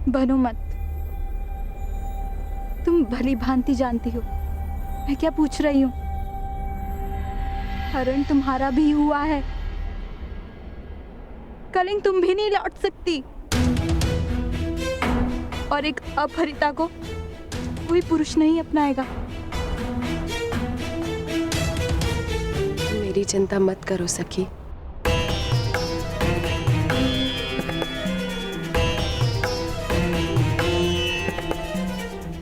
बनो मत। तुम भली भांति जानती हो मैं क्या पूछ रही हूँ। हरण तुम्हारा भी हुआ है, कलिंग तुम भी नहीं लौट सकती, और एक अपहरिता को कोई पुरुष नहीं अपनाएगा। मेरी चिंता मत करो सखी।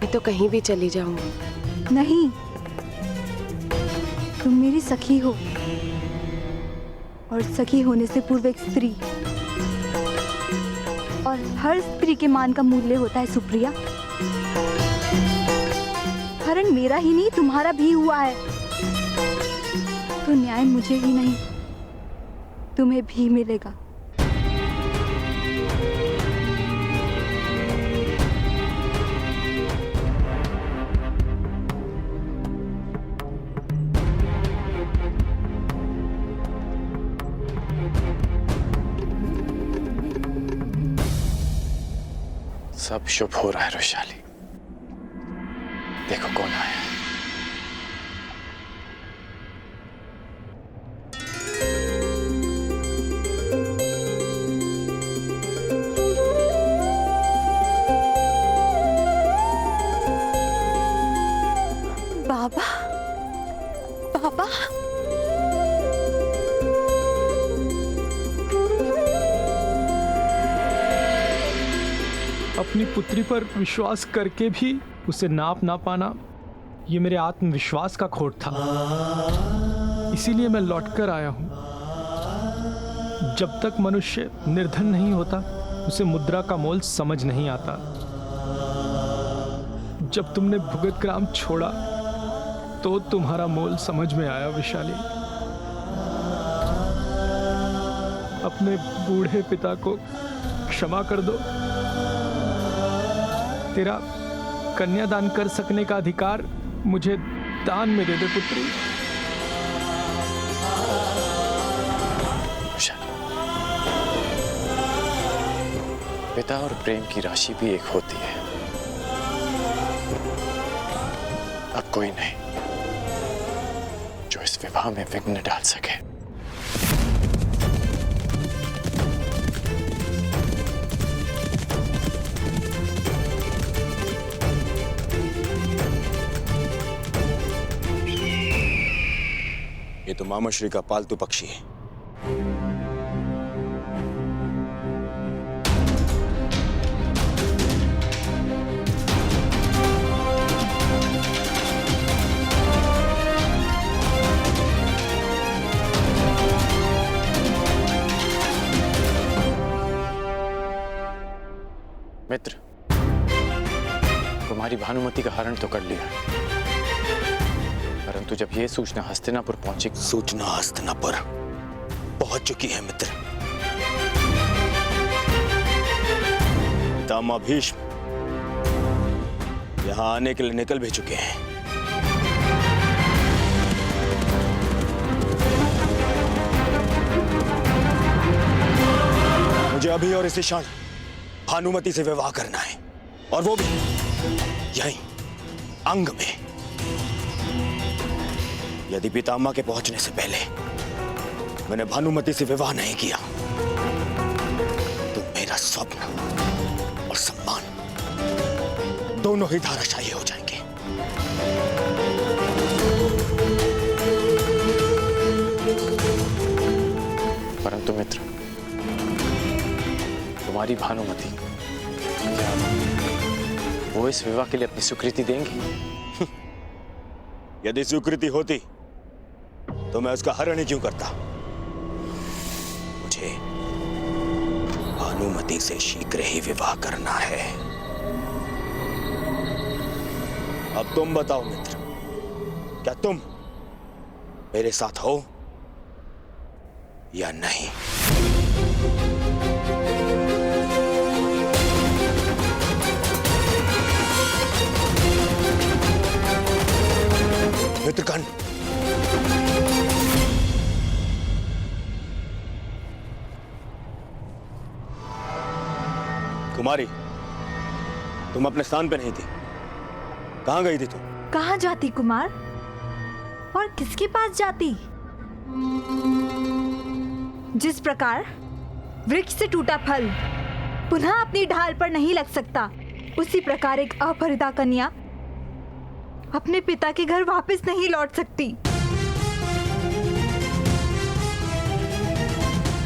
मैं तो कहीं भी चली जाऊंगी। नहीं, तुम मेरी सखी हो, और सखी होने से पूर्व एक स्त्री, और हर स्त्री के मान का मूल्य होता है सुप्रिया। हरण मेरा ही नहीं तुम्हारा भी हुआ है, तो न्याय मुझे ही नहीं तुम्हें भी मिलेगा। सब शुभ हो रहा है वैशाली। देखो कौन आया है। बाबा, बाबा, अपनी पुत्री पर विश्वास करके भी उसे नाप ना पाना, ये मेरे आत्मविश्वास का खोट था। इसीलिए मैं लौटकर आया हूं। जब तक मनुष्य निर्धन नहीं होता उसे मुद्रा का मोल समझ नहीं आता। जब तुमने भुगत ग्राम छोड़ा तो तुम्हारा मोल समझ में आया वैशाली। अपने बूढ़े पिता को क्षमा कर दो। तेरा कन्यादान कर सकने का अधिकार मुझे दान में दे दे पुत्री। पिता और प्रेम की राशि भी एक होती है। अब कोई नहीं जो इस विवाह में विघ्न डाल सके। ये तो मामाश्री का पालतू पक्षी है। मित्र, कुमारी भानुमति का हरण तो कर लिया, परंतु जब यह सूचना हस्तिनापुर पहुंची। सूचना हस्तिनापुर पहुंच चुकी है मित्र। पितामह भीष्म यहां आने के लिए निकल भी चुके हैं। मुझे अभी और इसी क्षण भानुमति से विवाह करना है, और वो भी यहीं अंग में। यदि पितामह के पहुंचने से पहले मैंने भानुमति से विवाह नहीं किया तो मेरा स्वप्न और सम्मान दोनों ही धराशायी हो जाएंगे। परंतु मित्र, तुम्हारी भानुमति, क्या वो इस विवाह के लिए अपनी स्वीकृति देंगी? यदि स्वीकृति होती तो मैं उसका हरण ही क्यों करता। मुझे भानुमति से शीघ्र ही विवाह करना है। अब तुम बताओ मित्र, क्या तुम मेरे साथ हो या नहीं? मित्रगण, कुमारी, तुम अपने स्थान पे नहीं थी। कहाँ गई थी तुम? कहाँ जाती कुमार, और किसके पास जाती? जिस प्रकार वृक्ष से टूटा फल पुनः अपनी ढाल पर नहीं लग सकता, उसी प्रकार एक अपहृता कन्या अपने पिता के घर वापस नहीं लौट सकती।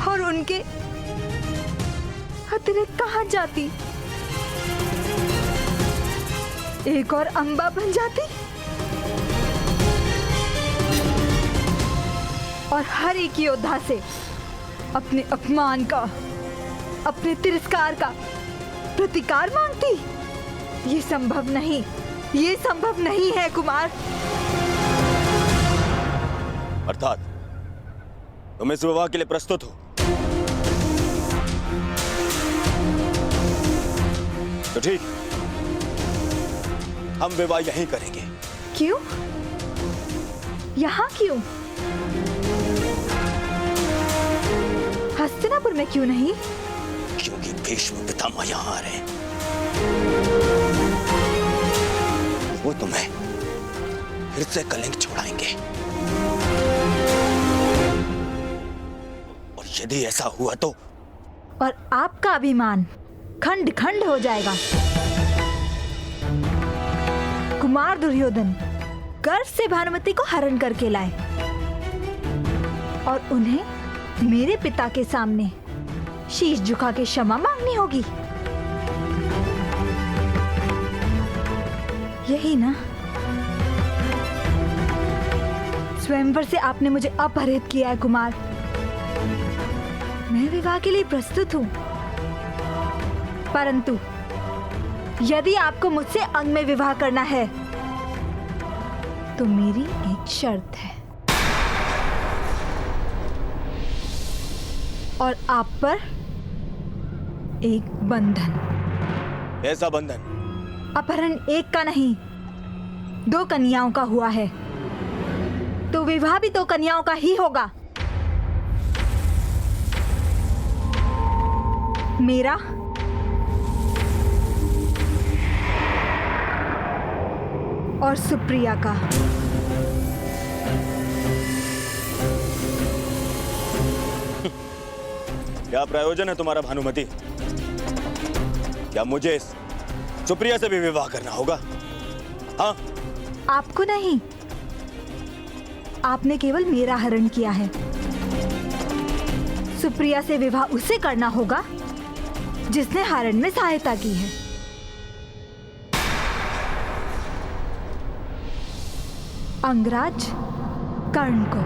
और उनके अतिरिक्त कहाँ जाती? एक और अंबा बन जाती और हर एक योद्धा से अपने अपमान का, अपने तिरस्कार का प्रतिकार मांगती। ये संभव नहीं, ये संभव नहीं है कुमार। अर्थात तुम इस विवाह के लिए प्रस्तुत हो? तो ठीक, हम विवाह यहीं करेंगे। क्यों? यहाँ क्यों? हस्तिनापुर में क्यों नहीं? क्योंकि भीष्म पितामह यहाँ आ रहे हैं। वो तुम्हें फिर से कलिंग छोड़ाएंगे, और यदि ऐसा हुआ तो और आपका अभिमान खंड खंड हो जाएगा। कुमार दुर्योधन गर्व से भानुमति को हरण करके लाए और उन्हें मेरे पिता के सामने शीश झुका के क्षमा मांगनी होगी। यही ना? स्वयंवर से आपने मुझे अपहरित किया है कुमार। मैं विवाह के लिए प्रस्तुत हूँ, परंतु यदि आपको मुझसे अंग में विवाह करना है तो मेरी एक शर्त है, और आप पर एक बंधन। ऐसा बंधन? अपहरण एक का नहीं, 2 कन्याओं का हुआ है, तो विवाह भी 2 कन्याओं का ही होगा। मेरा और सुप्रिया का। क्या प्रयोजन है तुम्हारा भानुमति? क्या मुझे इस सुप्रिया से भी विवाह करना होगा? हाँ? आपको नहीं, आपने केवल मेरा हरण किया है। सुप्रिया से विवाह उसे करना होगा जिसने हरण में सहायता की है। अंगराज कर्ण को।